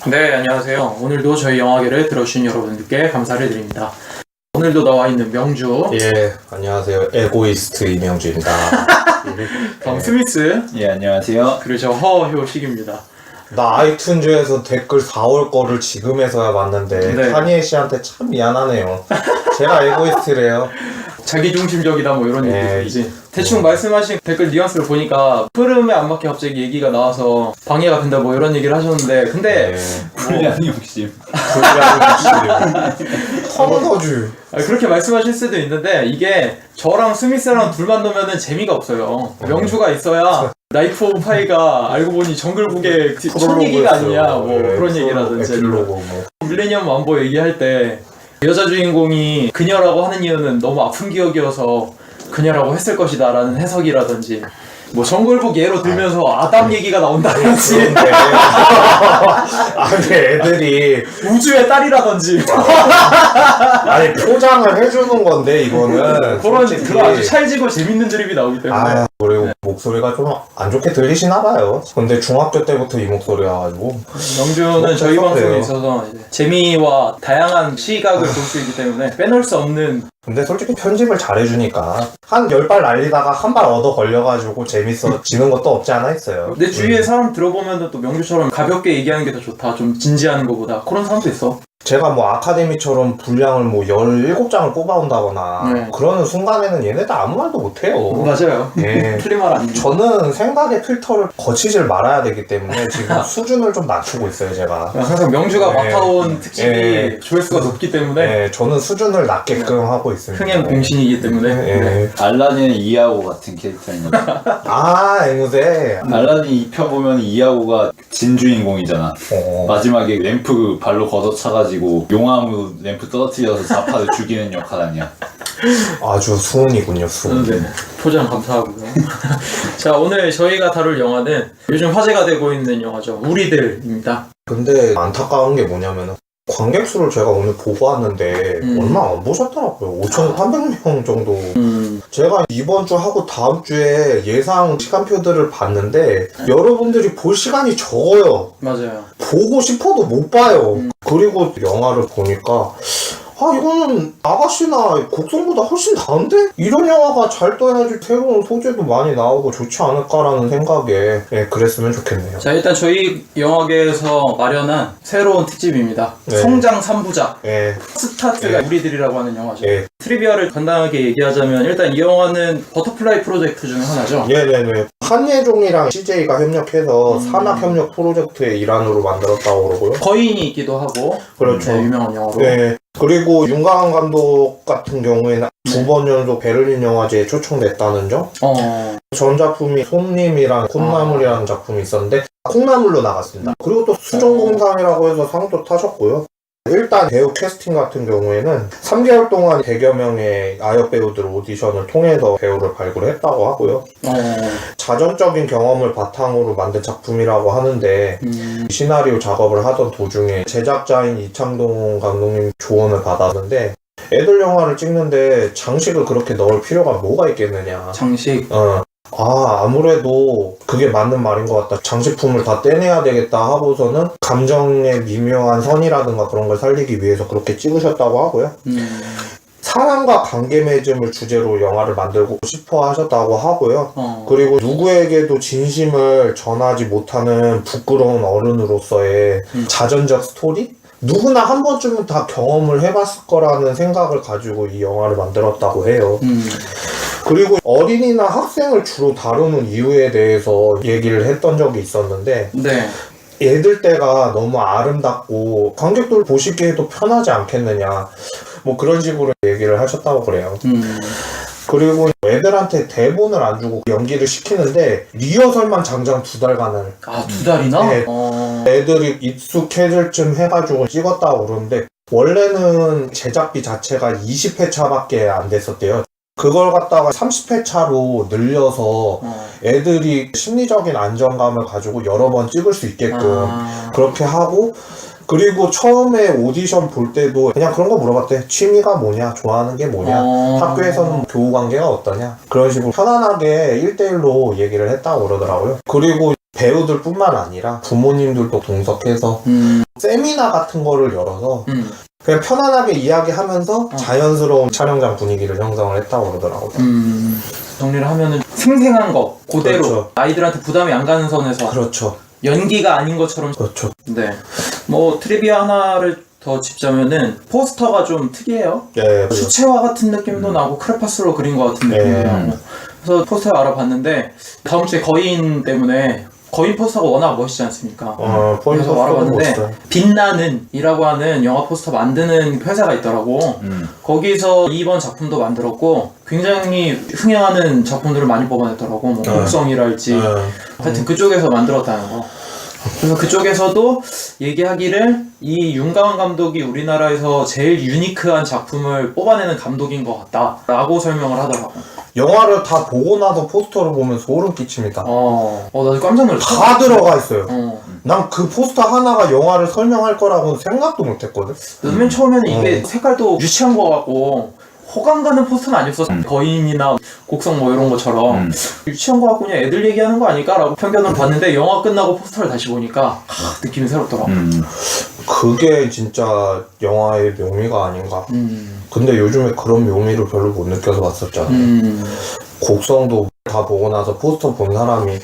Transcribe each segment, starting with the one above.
네, 안녕하세요. 오늘도 저희 영화계를 들어주신 여러분들께 감사를 드립니다. 오늘도 나와 있는 명주, 예, 안녕하세요. 에고이스트 이명주입니다. 덤 스미스, 예, 안녕하세요. 그리고 저 허효식입니다. 나 아이튠즈에서 댓글 4월 거를 지금에서야 봤는데 네. 카니에 씨한테 참 미안하네요. 제가 에고이스트래요. 자기중심적이다 뭐 이런 네. 얘기지. 대충 말씀하신 댓글 뉘앙스를 보니까 흐름에 안 맞게 갑자기 얘기가 나와서 방해가 된다 뭐 이런 얘기를 하셨는데 근데 불리한 욕심. 터너주. 그렇게 말씀하실 수도 있는데 이게 저랑 스미스랑 둘만 놓으면 재미가 없어요. 명주가 있어야 나이프 오브 파이가 알고 보니 정글북의 첫 얘기가 아니냐 뭐 그런 얘기라든지 밀레니엄 완보 얘기할 때 여자 주인공이 그녀라고 하는 이유는 너무 아픈 기억이어서 그녀라고 했을 것이다 라는 해석이라든지 뭐 정글북 예로 들면서 아담 얘기가 나온다든지 아니 애들이 우주의 딸이라든지 아니 포장을 해주는 건데 이거는 그런 솔직히 그런 아주 찰지고 재밌는 드립이 나오기 때문에 아 그리고 목소리가 좀 안 좋게 들리시나 봐요. 근데 중학교 때부터 이 목소리여가지고 명주는 저희 그래요. 방송에 있어서 이제 재미와 다양한 시각을 볼 수 있기 때문에 빼놓을 수 없는 근데 솔직히 편집을 잘해주니까 한 10발 날리다가 한 발 얻어 걸려가지고 재밌어지는 것도 없지 않아 있어요. 내 주위에 사람 들어보면 또 명주처럼 가볍게 얘기하는 게 더 좋다 좀 진지하는 것보다 그런 사람도 있어. 제가 뭐 아카데미처럼 분량을 뭐 17장을 뽑아온다거나 네. 그러는 순간에는 얘네들 아무 말도 못해요. 맞아요. 예. 틀린 말 아니죠. 저는 생각의 필터를 거치질 말아야 되기 때문에 지금 수준을 좀 낮추고 있어요 제가. 항상 명주가 네. 맡아온 특집이 네. 조회수가 높기 때문에 네, 저는 수준을 낮게끔 하고 있습니다. 흥행 공신이기 때문에 예. 네. 알라딘의 이하고 같은 캐릭터입니다. 아 앵무새. 알라딘 입혀보면 이하고가 진주인공이잖아. 마지막에 램프 발로 걷어차가지고 용암으로 램프 떨어뜨려서 자파를 죽이는 역할 아니야. 아주 수은이군요 수은. 네. 포장 감사하고요. 자, 오늘 저희가 다룰 영화는 요즘 화제가 되고 있는 영화죠. 우리들입니다. 근데 안타까운 게 뭐냐면은 관객 수를 제가 오늘 보고 왔는데 얼마 안 보셨더라고요. 5,300명 정도. 제가 이번 주 하고 다음 주에 예상 시간표들을 봤는데 여러분들이 볼 시간이 적어요. 맞아요. 보고 싶어도 못 봐요. 그리고 영화를 보니까 아 이거는 아가씨나 곡성보다 훨씬 나은데? 이런 영화가 잘 떠야지 새로운 소재도 많이 나오고 좋지 않을까라는 생각에 예, 그랬으면 좋겠네요. 자, 일단 저희 영화계에서 마련한 새로운 특집입니다. 네. 성장 3부작. 예, 스타트가 네. 우리들이라고 하는 영화죠. 예, 트리비아를 간단하게 얘기하자면 일단 이 영화는 버터플라이 프로젝트 중 하나죠. 네네네. 한예종이랑 CJ가 협력해서 산학협력 프로젝트의 일환으로 만들었다고 그러고요. 거인이 있기도 하고 그렇죠. 네, 유명한 영화로. 네. 그리고 윤가은 감독 같은 경우에는 두 번 연속 베를린 영화제에 초청됐다는 점. 전 작품이 손님이랑 콩나물이라는 작품이 있었는데 콩나물로 나갔습니다. 그리고 또 수종공상이라고 해서 상도 타셨고요. 일단 배우 캐스팅 같은 경우에는 3개월 동안 100여 명의 아역 배우들 오디션을 통해서 배우를 발굴했다고 하고요. 자전적인 경험을 바탕으로 만든 작품이라고 하는데 시나리오 작업을 하던 도중에 제작자인 이창동 감독님 조언을 받았는데 애들 영화를 찍는데 장식을 그렇게 넣을 필요가 뭐가 있겠느냐. 장식. 아무래도 그게 맞는 말인 것 같다. 장식품을 다 떼내야 되겠다 하고서는 감정의 미묘한 선이라든가 그런 걸 살리기 위해서 그렇게 찍으셨다고 하고요. 사랑과 관계 맺음을 주제로 영화를 만들고 싶어 하셨다고 하고요. 그리고 누구에게도 진심을 전하지 못하는 부끄러운 어른으로서의 자전적 스토리? 누구나 한 번쯤은 다 경험을 해봤을 거라는 생각을 가지고 이 영화를 만들었다고 해요. 그리고 어린이나 학생을 주로 다루는 이유에 대해서 얘기를 했던 적이 있었는데 네. 애들 때가 너무 아름답고 관객들 보시기에도 편하지 않겠느냐 뭐 그런 식으로 얘기를 하셨다고 그래요. 그리고 애들한테 대본을 안 주고 연기를 시키는데 리허설만 장장 2달간을 아, 2달이나? 네. 애들이 익숙해질 쯤 해가지고 찍었다고 그러는데 원래는 제작비 자체가 20회차밖에 안 됐었대요. 그걸 갖다가 30회차로 늘려서 애들이 심리적인 안정감을 가지고 여러 번 찍을 수 있게끔 그렇게 하고 그리고 처음에 오디션 볼 때도 그냥 그런 거 물어봤대. 취미가 뭐냐? 좋아하는 게 뭐냐? 학교에서는 교우 관계가 어떠냐? 그런 식으로 편안하게 1대1로 얘기를 했다고 그러더라고요. 그리고 배우들 뿐만 아니라 부모님들도 동석해서 세미나 같은 거를 열어서 그냥 편안하게 이야기하면서 자연스러운 촬영장 분위기를 형성을 했다고 그러더라고요. 정리를 하면은 생생한 거 그대로 그렇죠. 아이들한테 부담이 안 가는 선에서 그렇죠. 연기가 아닌 것처럼. 그렇죠. 네. 뭐 트리비아 하나를 더 짚자면은 포스터가 좀 특이해요. 예, 수채화 같은 느낌도 나고 크레파스로 그린 것 같은 느낌도 나고. 그래서 포스터 알아봤는데 다음 주에 거인 때문에 거인 포스터가 워낙 멋있지 않습니까? 그래서 알아봤는데 빛나는이라고 하는 영화 포스터 만드는 회사가 있더라고. 거기서 이번 작품도 만들었고 굉장히 흥행하는 작품들을 많이 뽑아냈더라고. 뭐 곡성이랄지 하여튼 그쪽에서 만들었다는 거. 그래서 그쪽에서도 얘기하기를 이 윤가은 감독이 우리나라에서 제일 유니크한 작품을 뽑아내는 감독인 것 같다 라고 설명을 하더라고. 영화를 다 보고 나서 포스터를 보면 소름 끼칩니다. 나도 깜짝 놀랐어. 다 들어가 있어요. 난 그 포스터 하나가 영화를 설명할 거라고는 생각도 못 했거든. 맨 처음에는 이게 색깔도 유치한 거 같고 호감 가는 포스터는 아니었어. 거인이나 곡성 뭐 이런 것처럼 유치한 거 같고 그냥 애들 얘기하는 거 아닐까 라고 편견을 봤는데 영화 끝나고 포스터를 다시 보니까 느낌이 새롭더라고. 그게 진짜 영화의 묘미가 아닌가. 근데 요즘에 그런 묘미를 별로 못 느껴서 봤었잖아. 곡성도 다 보고 나서 포스터 본 사람이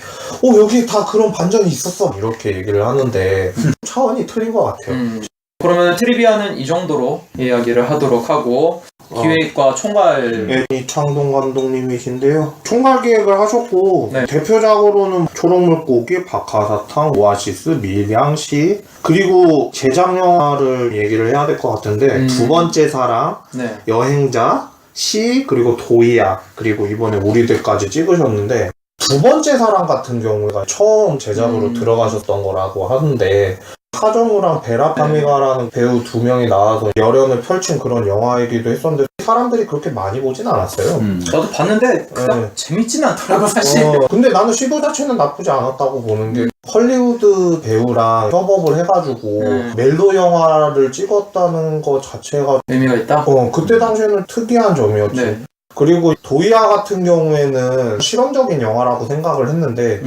여기 다 그런 반전이 있었어 이렇게 얘기를 하는데 차원이 틀린 것 같아요. 그러면 트리비아는 이 정도로 이야기를 하도록 하고 기획과 총괄 이창동 감독님이신데요. 총괄 기획을 하셨고 네. 대표작으로는 초록물고기, 박하사탕, 오아시스, 밀양시 그리고 제작 영화를 얘기를 해야 될 것 같은데 두 번째 사랑, 네. 여행자, 시 그리고 도이야 그리고 이번에 우리들까지 찍으셨는데 두 번째 사랑 같은 경우가 처음 제작으로 들어가셨던 거라고 하는데 하정우랑 베라 파미가라는 배우 두 명이 나와서 열연을 펼친 그런 영화이기도 했었는데 사람들이 그렇게 많이 보진 않았어요. 나도 봤는데 그닥 재밌진 않더라고 사실. 근데 나는 시도 자체는 나쁘지 않았다고 보는 게 헐리우드 배우랑 협업을 해가지고 멜로 영화를 찍었다는 거 자체가 의미가 있다? 그때 당시에는 특이한 점이었지. 네. 그리고 도이아 같은 경우에는 실험적인 영화라고 생각을 했는데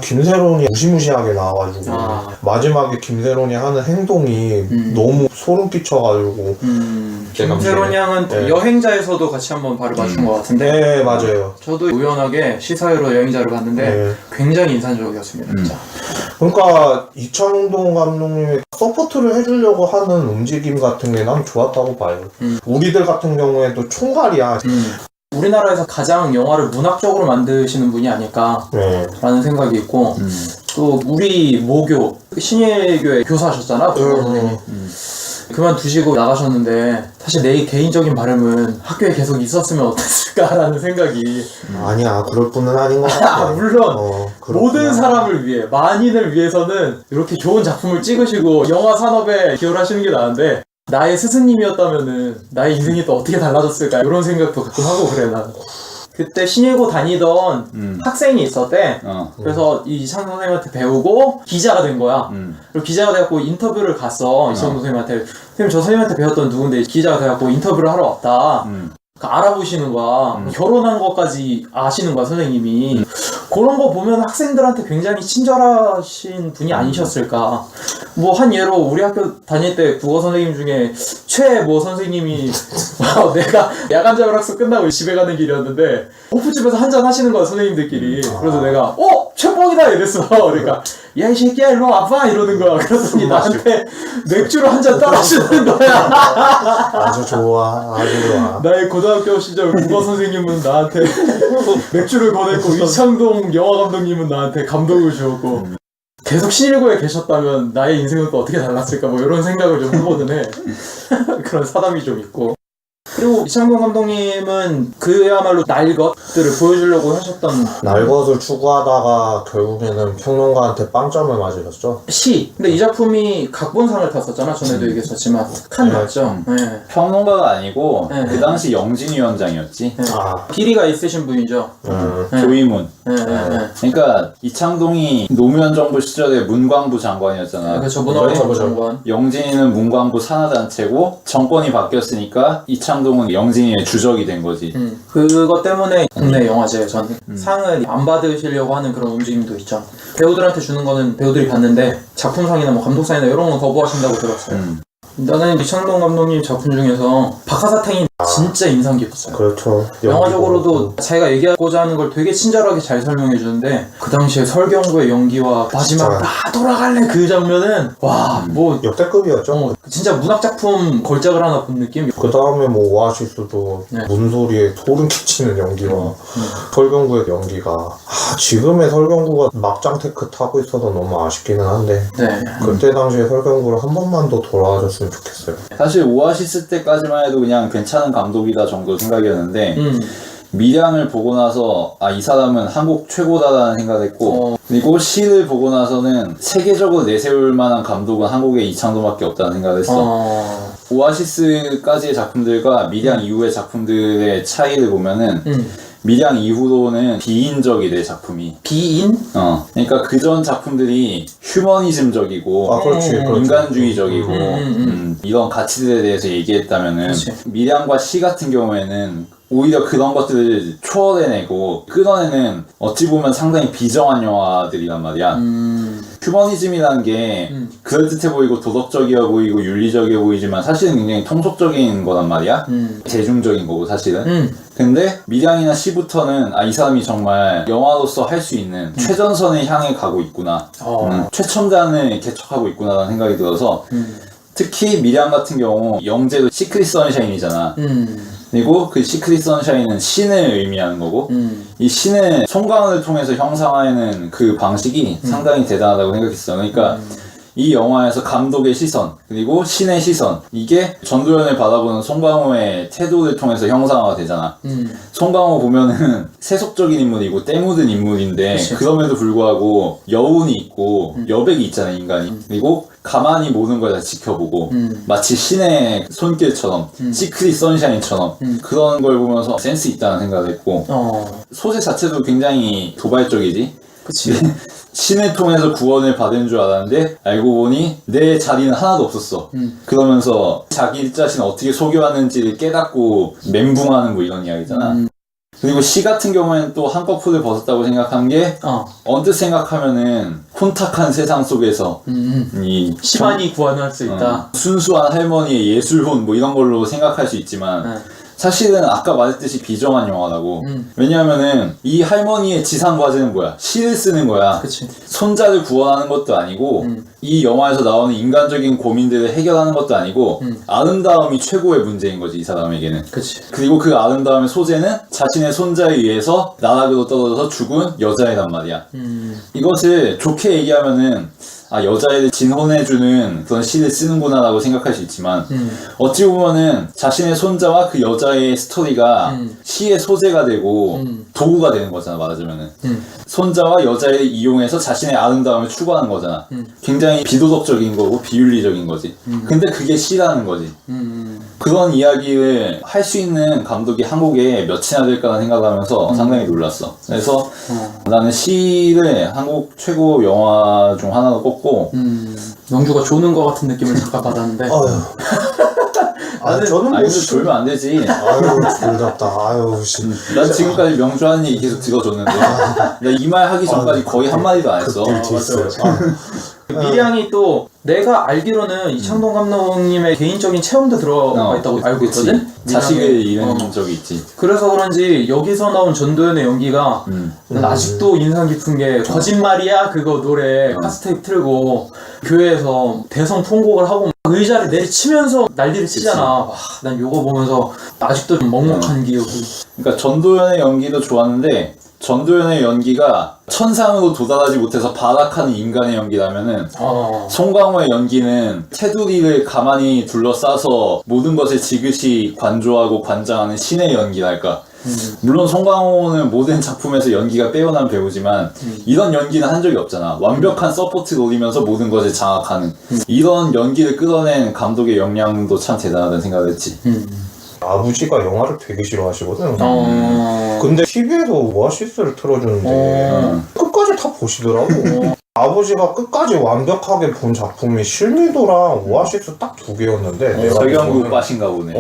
김세론이 무시무시하게 나와가지고 마지막에 김세론이 하는 행동이 너무 소름 끼쳐가지고 김세론 양은 네. 여행자에서도 같이 한번 발을 맞춘 것 같은데 네 맞아요. 저도 우연하게 시사회로 여행자를 봤는데 굉장히 인상적이었습니다 진짜. 그러니까 이창동 감독님이 서포트를 해주려고 하는 움직임 같은 게 난 좋았다고 봐요. 우리들 같은 경우에도 총괄이야. 우리나라에서 가장 영화를 문학적으로 만드시는 분이 아닐까라는 생각이 있고 또 우리 모교 신예교회 교사하셨잖아. 그만두시고 나가셨는데 사실 내 개인적인 바람은 학교에 계속 있었으면 어땠을까라는 생각이 아니야 그럴 뿐은 아닌 것 같아. 물론 모든 사람을 위해 만인을 위해서는 이렇게 좋은 작품을 찍으시고 영화 산업에 기여를 하시는 게 나은데 나의 스승님이었다면은 나의 인생이 또 어떻게 달라졌을까 이런 생각도 가끔 하고 그래 난. 그때 신예고 다니던 학생이 있었대. 그래서 이창동 선생님한테 배우고 기자가 된 거야. 그리고 기자가 돼갖고 인터뷰를 갔어. 이창동 선생님한테. 선생님 저 선생님한테 배웠던 누군데 기자가 돼갖고 인터뷰를 하러 왔다. 알아보시는 거야. 결혼한 것까지 아시는 거야 선생님이. 그런 거 보면 학생들한테 굉장히 친절하신 분이 아니셨을까. 뭐 한 예로 우리 학교 다닐 때 국어 선생님 중에 최 뭐 선생님이 내가 야간 자율학습 끝나고 집에 가는 길이었는데 호프집에서 한잔 하시는 거야 선생님들끼리. 그래서 내가 최뽕이다 이랬어. 그러니까 야 이 새끼야 일로 와봐 이러는 거야. 그랬더니 나한테 맥주를 한 잔 따라주는 거야. 아주 좋아 아주 좋아. 나의 고등학교 시절 국어 선생님은 나한테 맥주를 권했고 이창동 영화 감독님은 나한테 감동을 주었고 계속 신일고에 계셨다면 나의 인생은 또 어떻게 달랐을까 뭐 이런 생각을 좀 하거든 해. 그런 사담이 좀 있고. 그리고 이창동 감독님은 그야말로 날 것들을 보여주려고 하셨던 날것을 추구하다가 결국에는 평론가한테 빵점을 맞으셨죠. 시. 근데 이 작품이 각본상을 탔었잖아. 전에도 얘기했었지만 칸 맞죠? 네. 평론가가 아니고 네. 그 당시 영진위원장이었지. 네. 비리가 있으신 분이죠. 조이문. 네. 그러니까 이창동이 노무현 정부 시절에 문광부 장관이었잖아. 그렇죠. 문화부 장관. 영진이는 문광부 산하단체고 정권이 바뀌었으니까 이창동은 이창동은 영진이의 주적이 된 거지. 그것 때문에 국내 영화제 전 상을 안 받으시려고 하는 그런 움직임도 있죠. 배우들한테 주는 거는 배우들이 받는데 작품상이나 뭐 감독상이나 이런 건 거부하신다고 들었어요. 나는 이창동 감독님 작품 중에서 박하사탕이 진짜 인상 깊었어요. 그렇죠. 영화적으로도 자기가 얘기하고자 하는 걸 되게 친절하게 잘 설명해 주는데 그 당시에 설경구의 연기와 마지막 나 돌아갈래 그 장면은 와 뭐 역대급이었죠. 진짜 문학작품 걸작을 하나 본 느낌? 그 다음에 뭐 오아시스도 네. 문소리에 소름 끼치는 연기와 설경구의 연기가 지금의 설경구가 막장 테크 타고 있어서 너무 아쉽기는 한데 네. 그때 당시에 설경구를 한 번만 더 돌아와줬으면 좋겠어요. 사실 오아시스 때까지만 해도 그냥 괜찮은 감독이다 정도 생각이었는데 미량을 보고 나서 이 사람은 한국 최고다라는 생각을 했고 그리고 시를 보고 나서는 세계적으로 내세울 만한 감독은 한국에 이창동밖에 없다는 생각을 했어. 오아시스까지의 작품들과 미량 이후의 작품들의 차이를 보면은 미량 이후로는 비인적이 돼 작품이. 비인? 그러니까 그전 작품들이 휴머니즘적이고 그렇지. 인간주의적이고 이런 가치들에 대해서 얘기했다면은 그렇지. 미량과 시 같은 경우에는 오히려 그런 것들을 초월해내고 끌어내는 어찌 보면 상당히 비정한 영화들이란 말이야. 휴머니즘이라는 게 그럴듯해 보이고 도덕적이어 보이고 윤리적이어 보이지만 사실은 굉장히 통속적인 거란 말이야. 대중적인 거고 사실은. 근데 미량이나 시부터는 이 사람이 정말 영화로서 할 수 있는 최전선을 향해 가고 있구나. 최첨단을 개척하고 있구나라는 생각이 들어서 특히 미량 같은 경우 영재도 시크릿 선샤인이잖아. 그리고 그 시크릿 선샤인은 신을 의미하는 거고 이 신을 송강을 통해서 형상화하는 그 방식이 상당히 대단하다고 생각했어. 그러니까 이 영화에서 감독의 시선 그리고 신의 시선 이게 전도연을 바라보는 송강호의 태도를 통해서 형상화가 되잖아. 송강호 보면은 세속적인 인물이고 때 묻은 인물인데 그치. 그럼에도 불구하고 여운이 있고 여백이 있잖아 인간이. 그리고 가만히 모든 걸 다 지켜보고 마치 신의 손길처럼 시크릿 선샤인처럼 그런 걸 보면서 센스 있다는 생각을 했고 소재 자체도 굉장히 도발적이지. 그치. 신을 통해서 구원을 받은 줄 알았는데 알고 보니 내 자리는 하나도 없었어. 그러면서 자기 자신을 어떻게 속여왔는지를 깨닫고 멘붕하는 뭐 이런 이야기잖아. 그리고 시 같은 경우에는 또 한꺼풀을 벗었다고 생각한 게 언뜻 생각하면은 혼탁한 세상 속에서 이 시만이 구원할 수 있다. 순수한 할머니의 예술혼 뭐 이런 걸로 생각할 수 있지만 사실은 아까 말했듯이 비정한 영화라고. 왜냐하면은 이 할머니의 지상 과제는 뭐야? 시를 쓰는 거야. 그치. 손자를 구원하는 것도 아니고 이 영화에서 나오는 인간적인 고민들을 해결하는 것도 아니고 아름다움이 최고의 문제인 거지 이 사람에게는. 그치. 그리고 그 아름다움의 소재는 자신의 손자에 의해서 나락으로 떨어져서 죽은 여자애란 말이야. 이것을 좋게 얘기하면은 여자애를 진혼해주는 그런 시를 쓰는구나 라고 생각할 수 있지만 어찌 보면은 자신의 손자와 그 여자의 스토리가 시의 소재가 되고 도구가 되는 거잖아 말하자면은. 손자와 여자를 이용해서 자신의 아름다움을 추구하는 거잖아. 굉장히 비도덕적인 거고 비윤리적인 거지. 근데 그게 시라는 거지. 그런 이야기를 할 수 있는 감독이 한국에 몇이나 될까라는 생각을 하면서 상당히 놀랐어. 그래서 나는 시를 한국 최고 영화 중 하나로 꼽고 영주가 조는 것 같은 느낌을 잠깐 받았는데 저는 뭐 근데 졸면 안 되지. 졸답다. 난 지금까지 명주하는 얘기 계속 들어줬는데 나 이 말 하기 전까지 거의 한마디도 안 했어. 미량이 또 내가 알기로는 이창동 감독님의 개인적인 체험도 들어가 있다고 알고 있거든? 자식을 잃은 적이 있지. 그래서 그런지 여기서 나온 전도연의 연기가 난 아직도 인상 깊은 게 거짓말이야 그거 노래 카스테이프 틀고 교회에서 대성 통곡을 하고 의자를 내리치면서 난리를 치잖아. 와, 난 요거 보면서 아직도 좀 먹먹한 기억이. 그러니까 전도연의 연기도 좋았는데 전도연의 연기가 천상으로 도달하지 못해서 발악하는 인간의 연기라면은 송강호의 연기는 테두리를 가만히 둘러싸서 모든 것을 지그시 관조하고 관장하는 신의 연기랄까. 물론 송강호는 모든 작품에서 연기가 빼어난 배우지만 이런 연기는 한 적이 없잖아. 완벽한 서포트를 올리면서 모든 것을 장악하는 이런 연기를 끌어낸 감독의 역량도 참 대단하다는 생각을 했지. 아버지가 영화를 되게 싫어하시거든. 근데 TV에서 오아시스를 틀어주는데 끝까지 다 보시더라고. 아버지가 끝까지 완벽하게 본 작품이 실미도랑 오아시스 딱 두 개였는데 내가 설경구 빠신가 보네.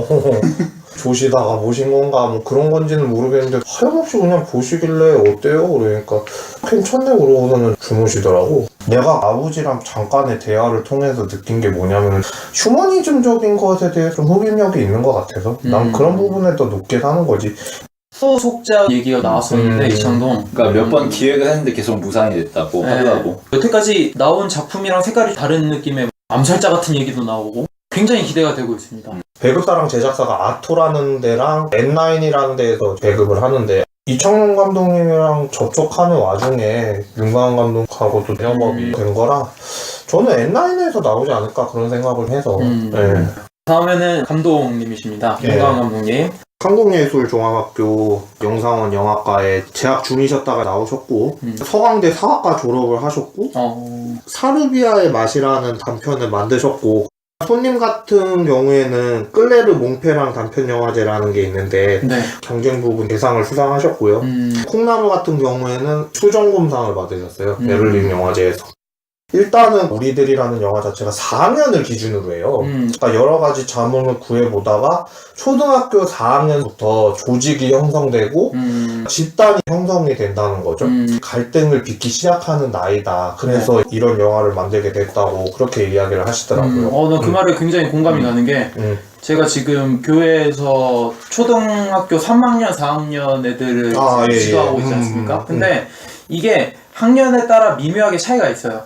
조시다가 모신 건가 뭐 그런 건지는 모르겠는데 하염없이 그냥 보시길래 어때요? 그러니까 괜찮네 그러고서는 주무시더라고. 내가 아버지랑 잠깐의 대화를 통해서 느낀 게 뭐냐면 휴머니즘적인 것에 대해 좀 흡입력이 있는 것 같아서 난 그런 부분에 더 높게 사는 거지. 소속자 얘기가 나왔었는데 이창동 그러니까 몇 번 기획을 했는데 계속 무산이 됐다고 하더라고. 여태까지 나온 작품이랑 색깔이 다른 느낌의 암살자 같은 얘기도 나오고 굉장히 기대가 되고 있습니다. 배급사랑 제작사가 아토라는 데랑 N9이라는 데에서 배급을 하는데 이창동 감독님이랑 접촉하는 와중에 윤광 감독하고도 협업이 된 거라 저는 N9에서 나오지 않을까 그런 생각을 해서 네. 다음에는 감독님이십니다. 윤광 감독님. 한국예술종합학교 영상원 영화과에 재학 중이셨다가 나오셨고 서강대 사학과 졸업을 하셨고 사르비아의 맛이라는 단편을 만드셨고 손님 같은 경우에는 끌레르 몽페랑 단편영화제라는 게 있는데 경쟁 부분 대상을 수상하셨고요. 콩나물 같은 경우에는 수정곰상을 받으셨어요. 베를린 영화제에서. 일단은 우리들이라는 영화 자체가 4학년을 기준으로 해요. 그러니까 여러 가지 자문을 구해보다가 초등학교 4학년부터 조직이 형성되고 집단이 형성이 된다는 거죠. 갈등을 빚기 시작하는 나이다. 그래서 이런 영화를 만들게 됐다고 그렇게 이야기를 하시더라고요. 나 그 말에 굉장히 공감이 가는 게 제가 지금 교회에서 초등학교 3학년, 4학년 애들을 지도하고 있지 않습니까? 근데 이게 학년에 따라 미묘하게 차이가 있어요.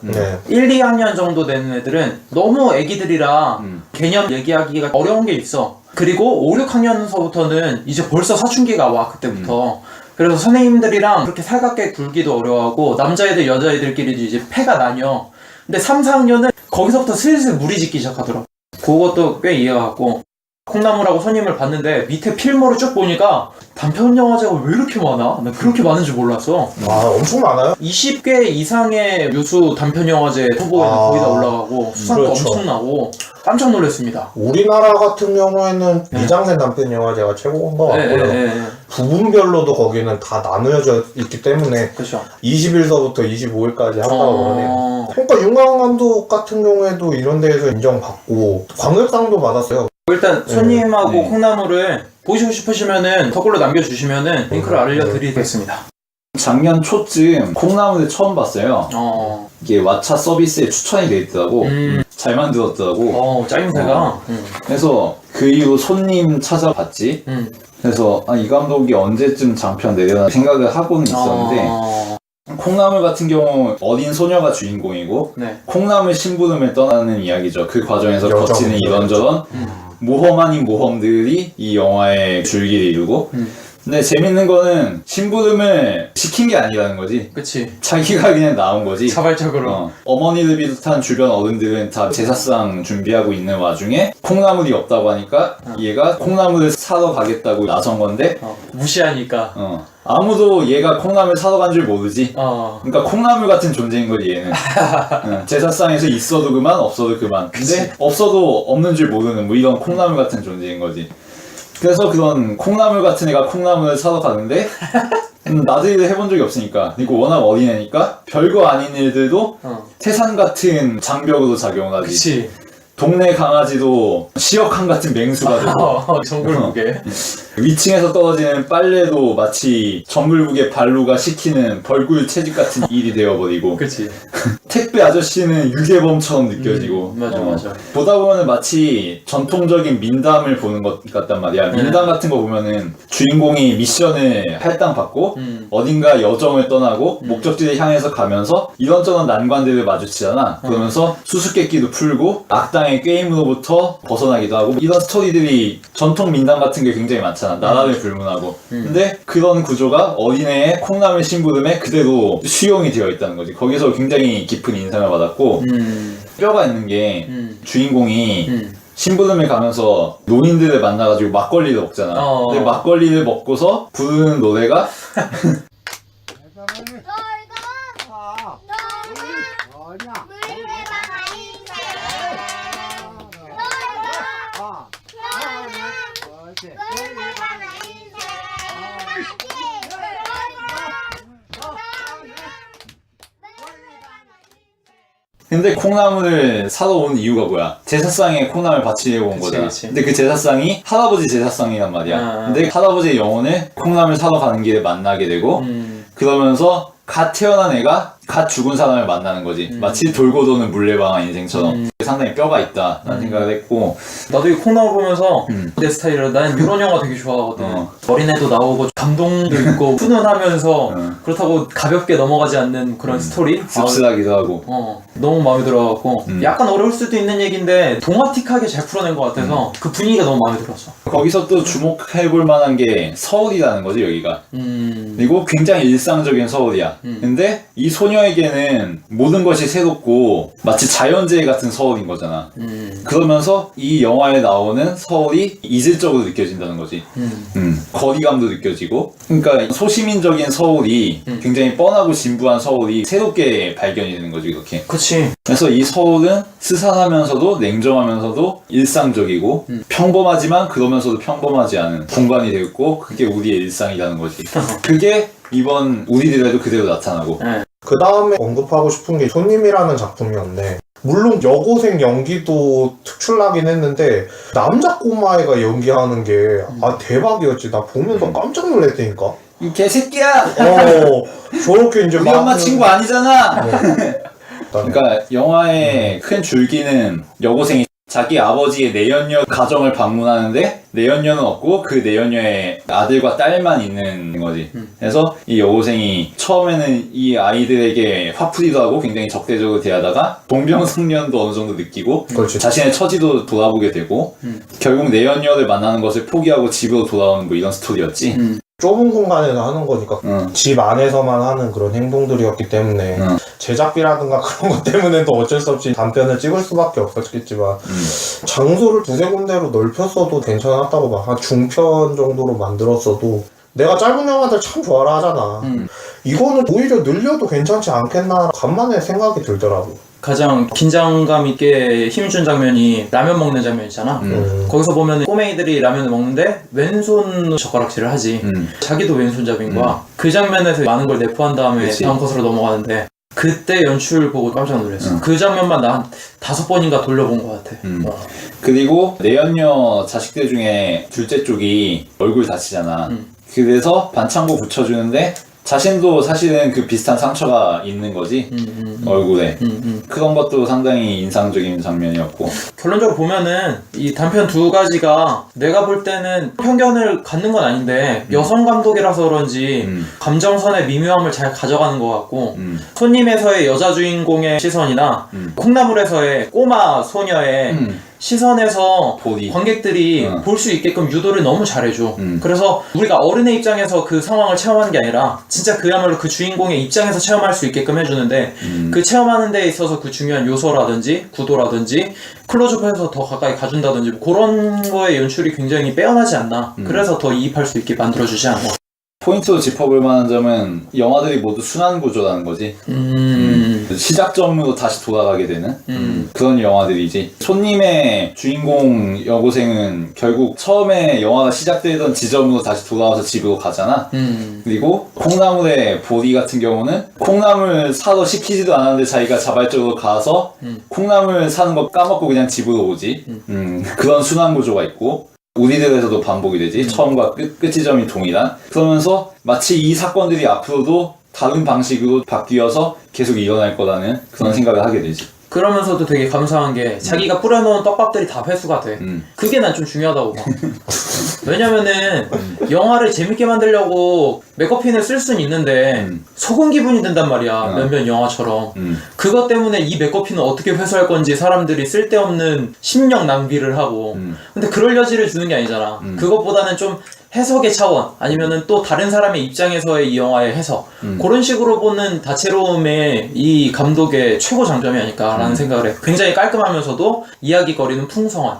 1, 2학년 정도 되는 애들은 너무 애기들이라 개념 얘기하기가 어려운 게 있어. 그리고 5, 6학년서부터는 이제 벌써 사춘기가 와, 그때부터. 그래서 선생님들이랑 그렇게 살갑게 굴기도 어려워하고 남자애들, 여자애들끼리도 이제 패가 나뉘어. 근데 3, 4학년은 거기서부터 슬슬 물이 짓기 시작하더라고. 그것도 꽤 이해가 갔고 콩나물하고 손님을 봤는데 밑에 필모를 쭉 보니까 단편 영화제가 왜 이렇게 많아? 나 그렇게 많은 줄 몰랐어. 엄청 많아요? 20개 이상의 요수 단편 영화제 후보에는 거의 다 올라가고 수상도 그렇죠. 엄청나고 깜짝 놀랐습니다. 우리나라 같은 경우에는 미장센 단편 영화제가 최고인 것 같고요. 부분별로도 거기는 다 나누어져 있기 때문에 그렇죠. 20일서부터 25일까지 한다고 그러네요. 그러니까 윤광 감독 같은 경우에도 이런 데에서 인정받고 광역상도 받았어요. 일단 손님하고 콩나물을 보시고 싶으시면은 댓글로 남겨주시면은 링크를 알려드리겠습니다. 작년 초쯤 콩나물을 처음 봤어요. 이게 왓챠 서비스에 추천이 돼 있더라고. 잘 만들었더라고. 짜임새가. 그래서 그 이후 손님 찾아봤지. 그래서 이 감독이 언제쯤 장편 내려나 생각을 하고는 있었는데 콩나물 같은 경우 어린 소녀가 주인공이고 콩나물 심부름을 떠나는 이야기죠. 그 과정에서 거치는 이런저런 모험 아닌 모험들이 이 영화의 줄기를 이루고 근데 재밌는 거는 심부름을 시킨 게 아니라는 거지. 그치. 자기가 그냥 나온 거지. 자발적으로. 어머니를 비롯한 주변 어른들은 다 제사상 준비하고 있는 와중에 콩나물이 없다고 하니까 얘가 콩나물을 사러 가겠다고 나선 건데 무시하니까. 아무도 얘가 콩나물 사러 간 줄 모르지. 그러니까 콩나물 같은 존재인 거지 얘는. 제사상에서 있어도 그만 없어도 그만. 근데 없어도 없는 줄 모르는 뭐 이런 콩나물 같은 존재인 거지. 그래서 그런 콩나물 같은 애가 콩나물을 사러 가는데 나들이를 해본 적이 없으니까 그리고 워낙 어린애니까 별거 아닌 일들도 태산 같은 장벽으로 작용을 하지. 그치. 동네 강아지도 시어칸 같은 맹수가 되고 정글무게. 위층에서 떨어지는 빨래도 마치 정글북의 발루가 시키는 벌꿀 채집 같은 일이 되어버리고 그치. 택배 아저씨는 유괴범처럼 느껴지고 맞아. 보다 보면은 마치 전통적인 민담을 보는 것 같단 말이야. 민담 같은 거 보면은 주인공이 미션을 할당받고 어딘가 여정을 떠나고 목적지를 향해서 가면서 이런저런 난관들을 마주치잖아. 그러면서 수수께끼도 풀고 악당의 게임으로부터 벗어나기도 하고 이런 스토리들이 전통 민담 같은 게 굉장히 많잖아. 나라를 불문하고. 근데 그런 구조가 어린애의 콩나물 심부름에 그대로 수용이 되어 있다는 거지. 거기서 굉장히 깊은 인상을 받았고 뼈가 있는 게 주인공이 심부름을 가면서 노인들을 만나가지고 막걸리를 먹잖아. 근데 막걸리를 먹고서 부르는 노래가 근데 콩나물을 사러 온 이유가 뭐야? 제사상에 콩나물 바치려고 온 거잖아. 그치. 근데 그 제사상이 할아버지 제사상이란 말이야. 아. 근데 할아버지의 영혼을 콩나물 사러 가는 길에 만나게 되고 그러면서 갓 태어난 애가 갓 죽은 사람을 만나는 거지. 마치 돌고 도는 물레방아 인생처럼. 상당히 뼈가 있다 라는 생각을 했고 나도 이 콩나물 보면서 내 스타일이라 난 이런 영화 되게 좋아하거든. 어린애도 나오고 감동도 있고 훈훈하면서 그렇다고 가볍게 넘어가지 않는 그런 스토리? 씁쓸하기도 하고 너무 마음에 들어갖고 약간 어려울 수도 있는 얘기인데 동화틱하게 잘 풀어낸 것 같아서 그 분위기가 너무 마음에 들었어. 거기서 또 주목해볼 만한 게 서울이라는 거지 여기가. 그리고 굉장히 일상적인 서울이야. 근데 이 소녀에게는 모든 것이 새롭고 마치 자연재해 같은 서울인 거잖아. 그러면서 이 영화에 나오는 서울이 이질적으로 느껴진다는 거지. 거리감도 느껴지고. 그러니까 소시민적인 서울이 굉장히 뻔하고 진부한 서울이 새롭게 발견이 되는 거지 이렇게. 그치. 그래서 이 서울은 스산하면서도 냉정하면서도 일상적이고 평범하지만 그러면서도 평범하지 않은 공간이 되었고 그게 우리의 일상이라는 거지. 그게 이번 우리들에도 그대로 나타나고. 그 다음에 언급하고 싶은 게 손님이라는 작품이었네. 물론 여고생 연기도 특출나긴 했는데 남자 꼬마애가 연기하는 게 대박이었지. 나 보면서 깜짝 놀랐다니까. 이 개새끼야! 저렇게 이제 우리 엄마 친구 아니잖아! 그러니까 그러니까 영화의 큰 줄기는 여고생이 자기 아버지의 내연녀 가정을 방문하는데 내연녀는 없고 그 내연녀의 아들과 딸만 있는 거지. 그래서 이 여고생이 처음에는 이 아이들에게 화풀이도 하고 굉장히 적대적으로 대하다가 동병상련도 어느 정도 느끼고 그렇지. 자신의 처지도 돌아보게 되고 결국 내연녀를 만나는 것을 포기하고 집으로 돌아오는 뭐 이런 스토리였지. 좁은 공간에서 하는 거니까 집 안에서만 하는 그런 행동들이었기 때문에 제작비라든가 그런 것 때문에도 어쩔 수 없이 단편을 찍을 수밖에 없었겠지만 장소를 두세 군데로 넓혔어도 괜찮았다고 봐. 한 중편 정도로 만들었어도 내가 짧은 영화들 참 좋아라 하잖아. 이거는 오히려 늘려도 괜찮지 않겠나 간만에 생각이 들더라고. 가장 긴장감 있게 힘준 장면이 라면 먹는 장면이잖아. 거기서 보면 꼬맹이들이 라면을 먹는데 왼손 젓가락질을 하지. 자기도 왼손잡이인 거야. 그 장면에서 많은 걸 내포한 다음에 그치. 다음 컷으로 넘어가는데 그때 연출 보고 깜짝 놀랐어. 그 장면만 나 한 5번인가 돌려본 것 같아. 그리고 내연녀 자식들 중에 둘째 쪽이 얼굴 다치잖아. 그래서 반창고 붙여주는데 자신도 사실은 그 비슷한 상처가 있는 거지. 얼굴에. 그런 것도 상당히 인상적인 장면이었고. 결론적으로 보면은 이 단편 두 가지가 내가 볼 때는 편견을 갖는 건 아닌데 여성 감독이라서 그런지 감정선의 미묘함을 잘 가져가는 것 같고 손님에서의 여자 주인공의 시선이나 콩나물에서의 꼬마 소녀의 시선에서 보리. 관객들이 볼 수 있게끔 유도를 너무 잘해줘. 그래서 우리가 어른의 입장에서 그 상황을 체험하는 게 아니라 진짜 그야말로 그 주인공의 입장에서 체험할 수 있게끔 해주는데 그 체험하는 데 있어서 그 중요한 요소라든지 구도라든지 클로즈업해서 더 가까이 가준다든지 뭐 그런 거의 연출이 굉장히 빼어나지 않나. 그래서 더 이입할 수 있게 만들어주지 않나. 포인트로 짚어볼 만한 점은 영화들이 모두 순환 구조라는 거지. 시작점으로 다시 돌아가게 되는 그런 영화들이지. 손님의 주인공 여고생은 결국 처음에 영화가 시작되던 지점으로 다시 돌아와서 집으로 가잖아. 그리고 콩나물의 보리 같은 경우는 콩나물 사러 시키지도 않았는데 자기가 자발적으로 가서 콩나물 사는 거 까먹고 그냥 집으로 오지. 그런 순환 구조가 있고 우리들에서도 반복이 되지. 처음과 끝 지점이 동일한. 그러면서 마치 이 사건들이 앞으로도 다른 방식으로 바뀌어서 계속 일어날 거라는 그런 생각을 하게 되지. 그러면서도 되게 감사한 게 자기가 뿌려놓은 떡밥들이 다 회수가 돼. 그게 난 좀 중요하다고 봐. 왜냐면은 영화를 재밌게 만들려고 맥커핀을 쓸 수는 있는데 속은 기분이 든단 말이야. 몇몇 영화처럼. 그것 때문에 이 맥커핀을 어떻게 회수할 건지 사람들이 쓸데없는 심력 낭비를 하고 근데 그럴 여지를 주는 게 아니잖아. 그것보다는 좀 해석의 차원 아니면은 또 다른 사람의 입장에서의 이 영화의 해석 그런 식으로 보는 다채로움의 이 감독의 최고 장점이 아닐까라는 생각을 해. 굉장히 깔끔하면서도 이야기거리는 풍성한.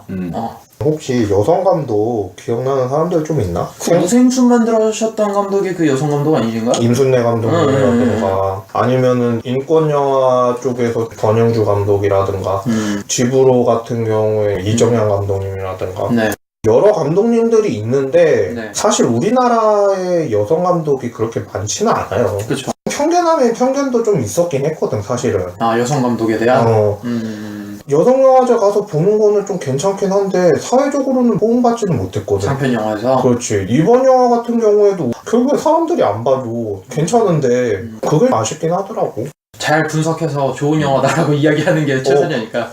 혹시 여성 감독 기억나는 사람들 좀 있나? 그 무생춘 만들어주셨던 감독이 그 여성 감독 아니신가? 임순례 감독이라든가 아니면은 인권 영화 쪽에서 권영주 감독이라든가 집으로 같은 경우에 이정현 감독님이라든가 네. 여러 감독님들이 있는데 네. 사실 우리나라의 여성 감독이 그렇게 많지는 않아요. 그렇죠. 편견하면 편견도 좀 있었긴 했거든 사실은. 아, 여성 감독에 대한? 여성 영화제 가서 보는 거는 좀 괜찮긴 한데 사회적으로는 호응받지는 못했거든. 장편 영화에서? 그렇지. 이번 영화 같은 경우에도 결국에 사람들이 안 봐도 괜찮은데 그게 아쉽긴 하더라고. 잘 분석해서 좋은 영화다라고 이야기하는 게 최선이니까.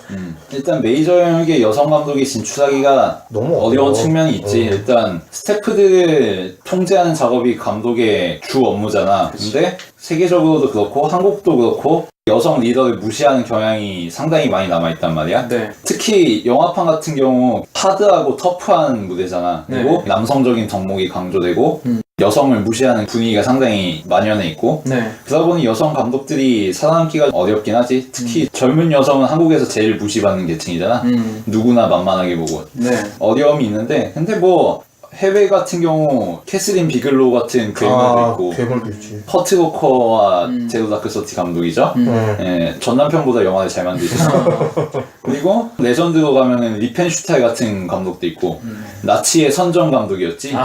일단 메이저 영역의 여성 감독이 진출하기가 너무 어려운 측면이 있지. 일단 스태프들을 통제하는 작업이 감독의 주 업무잖아. 근데 세계적으로도 그렇고 한국도 그렇고 여성 리더를 무시하는 경향이 상당히 많이 남아있단 말이야. 네. 특히 영화판 같은 경우 하드하고 터프한 무대잖아. 그리고 네. 남성적인 덕목이 강조되고 여성을 무시하는 분위기가 상당히 만연해 있고 네. 그러다 보니 여성 감독들이 살아남기가 어렵긴 하지. 특히 젊은 여성은 한국에서 제일 무시받는 계층이잖아. 누구나 만만하게 보고 네. 어려움이 있는데 근데 뭐 해외 같은 경우 캐슬린 비글로우 같은 괴물도 있고 괴물도 있지. 퍼트 로커와 제로 다크 서티 감독이죠. 예, 전 남편보다 영화를 잘 만드시죠. 그리고 레전드로 가면은 리펜슈탈 같은 감독도 있고 나치의 선전 감독이었지.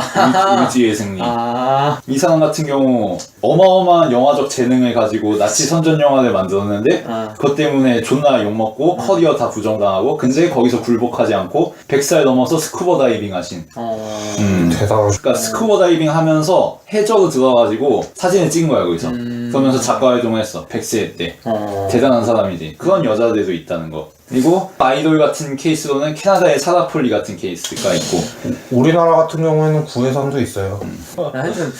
의지의 승리. 이 사람 같은 경우 어마어마한 영화적 재능을 가지고 나치 선전 영화를 만들었는데 그것 때문에 존나 욕먹고 커리어 다 부정당하고 근데 거기서 굴복하지 않고 100살 넘어서 스쿠버 다이빙 하신 대단하다. 그러니까 스쿠버 다이빙 하면서 해저로 들어가가지고 사진을 찍은 거야 거기서. 그러면서 작가 활동을 했어. 100세 때. 대단한 사람이지. 그런 여자들도 있다는 거. 그리고 아이돌 같은 케이스로는 캐나다의 사라폴리 같은 케이스가 있고 우리나라 같은 경우에는 구혜선도 있어요. 하여튼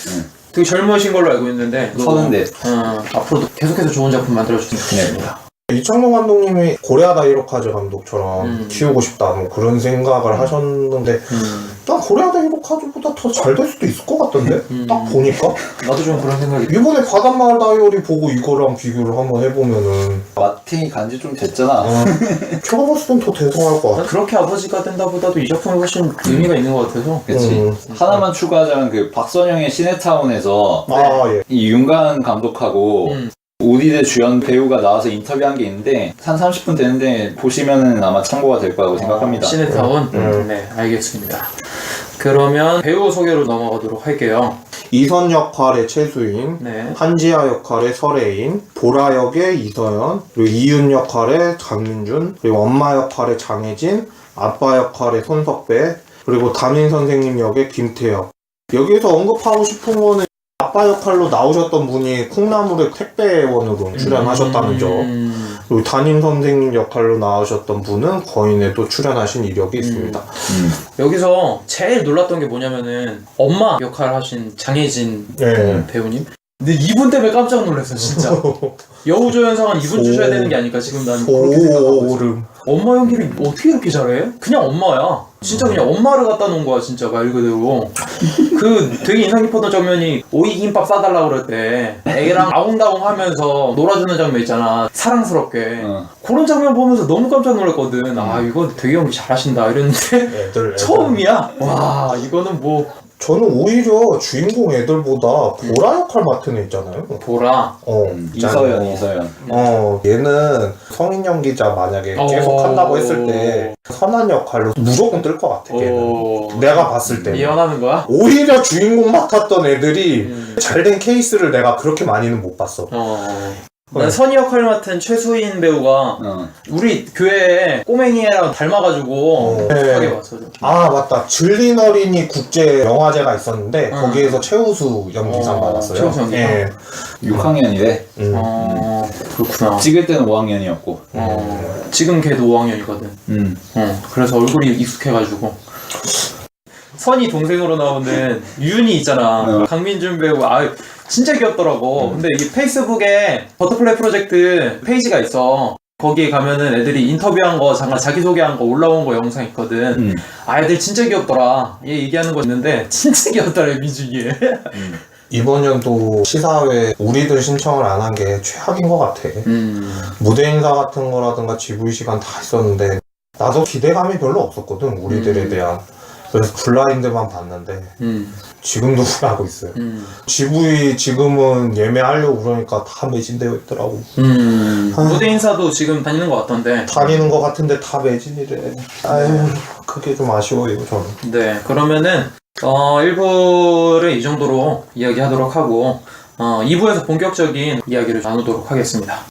되게 젊으신 걸로 알고 있는데 34. 앞으로도 계속해서 좋은 작품 만들어주시면 좋겠습니다. 이창동 감독님이 고레아 다이로카즈 감독처럼 키우고 싶다 뭐 그런 생각을 하셨는데 난 고레아 다이로카즈보다 더 잘 될 수도 있을 것 같던데 딱 보니까 나도 좀 그런 생각이 이번에 바닷마을 다이어리 보고 이거랑 비교를 한번 해보면은 마틴이 간지 좀 됐잖아. 제가 봤을 땐 더 대성할 것 같아. 그렇게 아버지가 된다 보다도 이 작품이 훨씬 의미가 있는 것 같아서. 그치. 하나만 추가하자면 그 박선영의 시네타운에서 예. 이 윤관 감독하고 우리들 주연 배우가 나와서 인터뷰한 게 있는데 한 30분 되는데 보시면은 아마 참고가 될 거라고 생각합니다. 시네타운? 네, 알겠습니다. 그러면 배우 소개로 넘어가도록 할게요. 이선 역할의 최수인, 네. 한지아 역할의 설혜인, 보라 역의 이서연, 그리고 이윤 역할의 장민준, 그리고 엄마 역할의 장혜진, 아빠 역할의 손석배, 그리고 담임 선생님 역의 김태혁. 여기서 언급하고 싶은 거는 아빠 역할로 나오셨던 분이 콩나물의 택배원으로 출연하셨다는 점. 그리고 담임 선생님 역할로 나오셨던 분은 거인에도 출연하신 이력이 있습니다. 여기서 제일 놀랐던 게 뭐냐면은 엄마 역할 하신 장혜진 배우님. 근데 이분 때문에 깜짝 놀랐어 진짜. 여우조연상은 이분 주셔야 되는 게 아닐까 지금 난 그렇게 생각하고 있어. 엄마 연기를 어떻게 이렇게 잘해? 그냥 엄마야. 진짜 그냥 엄마를 갖다 놓은 거야 진짜 말 그대로. 그 되게 인상 깊었던 장면이 오이김밥 싸달라고 그럴 때 애랑 아웅다웅 하면서 놀아주는 장면 있잖아. 사랑스럽게. 그런 장면 보면서 너무 깜짝 놀랐거든. 아 이거 되게 연기 잘하신다 이랬는데 애들. 처음이야? 와 이거는 뭐 저는 오히려 주인공 애들보다 보라 역할 맡은 애 있잖아요. 보라. 이서연. 얘는 성인 연기자 만약에 계속 한다고 했을 때 선한 역할로 무조건 뜰 것 같아. 걔는. 내가 봤을 때. 미연하는 거야? 오히려 주인공 맡았던 애들이 잘된 케이스를 내가 그렇게 많이는 못 봤어. 난 선희 역할 맡은 최수인 배우가 우리 교회에 꼬맹이랑 닮아가지고 하게 봤어. 아 맞다. 줄린 어린이 국제 영화제가 있었는데 거기에서 최우수 연기상 받았어요. 최우수 연기상? 예. 6학년이래. 그렇구나. 찍을 때는 5학년이었고. 지금 걔도 5학년이거든. 그래서 얼굴이 익숙해가지고. 선희 동생으로 나오는 윤이 있잖아. 강민준 배우. 진짜 귀엽더라고. 근데 이 페이스북에 버터플라이 프로젝트 페이지가 있어. 거기에 가면은 애들이 인터뷰한 거, 잠깐 자기소개한 거 올라온 거 영상 있거든. 애들 진짜 귀엽더라. 얘 얘기하는 거 있는데 진짜 귀엽더라, 민준이. 이번 연도 시사회 우리들 신청을 안 한 게 최악인 것 같아. 무대 인사 같은 거라든가 GV 시간 다 있었는데 나도 기대감이 별로 없었거든, 우리들에 대한. 그래서 블라인드만 봤는데 지금도 하고 있어요. GV 지금은 예매하려고 그러니까 다 매진되어 있더라고. 무대 인사도 지금 다니는 것 같던데. 다니는 것 같은데 다 매진이래. 아유, 그게 좀 아쉬워요, 저는. 네, 그러면은 1부를 이 정도로 이야기하도록 하고 2부에서 본격적인 이야기를 나누도록 하겠습니다.